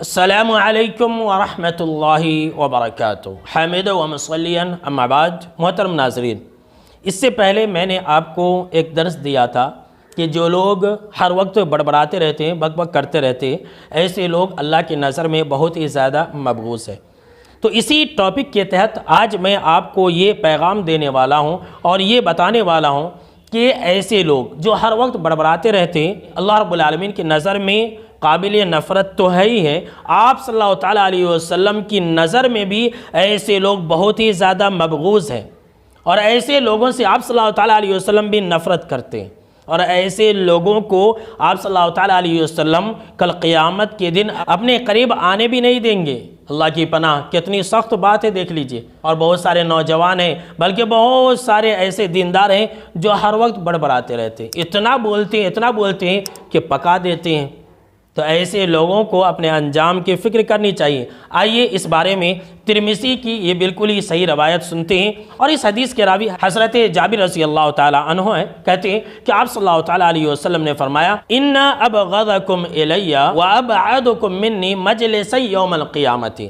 السلام علیکم ورحمۃ اللہ وبرکاتہ۔ حامد و مصلیاً اما بعد، محترم ناظرین، اس سے پہلے میں نے آپ کو ایک درس دیا تھا کہ جو لوگ ہر وقت بڑبڑاتے رہتے ہیں، بک بک کرتے رہتے ہیں، ایسے لوگ اللہ کی نظر میں بہت ہی زیادہ مبغوض ہیں۔ تو اسی ٹاپک کے تحت آج میں آپ کو یہ پیغام دینے والا ہوں اور یہ بتانے والا ہوں کہ ایسے لوگ جو ہر وقت بڑبڑاتے رہتے ہیں، اللہ رب العالمین کی نظر میں قابل نفرت تو ہے ہی ہے، آپ صلی اللہ تعالیٰ علیہ وسلم کی نظر میں بھی ایسے لوگ بہت ہی زیادہ مبغوض ہیں، اور ایسے لوگوں سے آپ صلی اللہ تعالیٰ علیہ وسلم بھی نفرت کرتے ہیں، اور ایسے لوگوں کو آپ صلی اللہ تعالیٰ علیہ وسلم کل قیامت کے دن اپنے قریب آنے بھی نہیں دیں گے۔ اللہ کی پناہ، کتنی سخت بات ہے، دیکھ لیجئے۔ اور بہت سارے نوجوان ہیں، بلکہ بہت سارے ایسے دیندار ہیں جو ہر وقت بڑبڑاتے رہتے ہیں، اتنا بولتے ہیں کہ پکا دیتے ہیں۔ تو ایسے لوگوں کو اپنے انجام کی فکر کرنی چاہیے۔ آئیے اس بارے میں ترمذی کی یہ بالکل ہی صحیح روایت سنتے ہیں، اور اس حدیث کے راوی حضرت جابر رضی اللہ تعالی عنہ ہیں، کہتے ہیں کہ آپ صلی اللہ تعالی علیہ وسلم نے فرمایا، ان ابغضکم الی وابعدکم منی مجلسی یوم القیامت،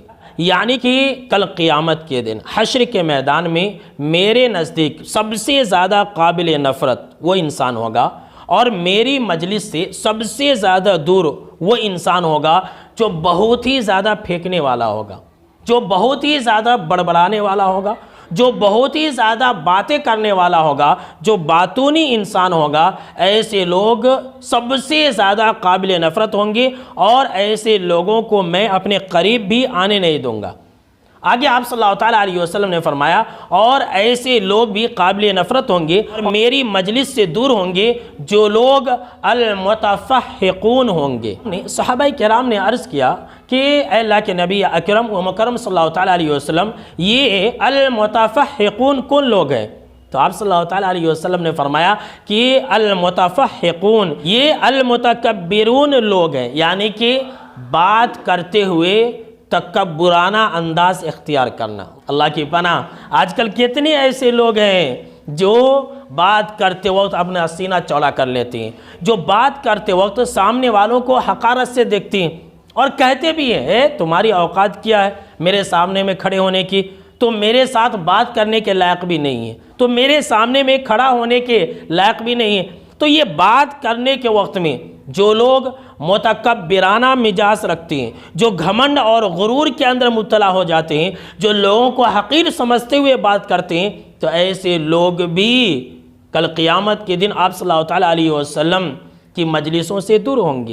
یعنی کہ کل قیامت کے دن حشر کے میدان میں میرے نزدیک سب سے زیادہ قابل نفرت وہ انسان ہوگا، اور میری مجلس سے سب سے زیادہ دور وہ انسان ہوگا جو بہت ہی زیادہ پھینکنے والا ہوگا، جو بہت ہی زیادہ بڑبڑانے والا ہوگا، جو بہت ہی زیادہ باتیں کرنے والا ہوگا، جو باتونی انسان ہوگا۔ ایسے لوگ سب سے زیادہ قابل نفرت ہوں گے، اور ایسے لوگوں کو میں اپنے قریب بھی آنے نہیں دوں گا۔ آگے آپ صلی اللہ تعالیٰ علیہ وسلم نے فرمایا، اور ایسے لوگ بھی قابل نفرت ہوں گے، میری مجلس سے دور ہوں گے جو لوگ المتفحقون ہوں گے۔ صحابہ کرام نے عرض کیا کہ اے اللہ کے نبی اکرم و مکرم صلی اللہ تعالیٰ علیہ وسلم، یہ المتفحقون کون لوگ ہیں؟ تو آپ صلی اللہ تعالیٰ علیہ وسلم نے فرمایا کہ المتفحقون یہ المتکبرون لوگ ہیں، یعنی کہ بات کرتے ہوئے تکبرانہ انداز اختیار کرنا۔ اللہ کی پناہ، آج کل کتنے ایسے لوگ ہیں جو بات کرتے وقت اپنا سینہ چوڑا کر لیتے ہیں، جو بات کرتے وقت سامنے والوں کو حقارت سے دیکھتے ہیں، اور کہتے بھی ہیں تمہاری اوقات کیا ہے میرے سامنے میں کھڑے ہونے کی، تو میرے ساتھ بات کرنے کے لائق بھی نہیں ہے، تو میرے سامنے میں کھڑا ہونے کے لائق بھی نہیں ہے۔ تو یہ بات کرنے کے وقت میں جو لوگ متکبرانہ مزاج رکھتے ہیں، جو گھمنڈ اور غرور کے اندر مبتلا ہو جاتے ہیں، جو لوگوں کو حقیر سمجھتے ہوئے بات کرتے ہیں، تو ایسے لوگ بھی کل قیامت کے دن آپ صلی اللہ تعالیٰ علیہ وسلم کی مجلسوں سے دور ہوں گے۔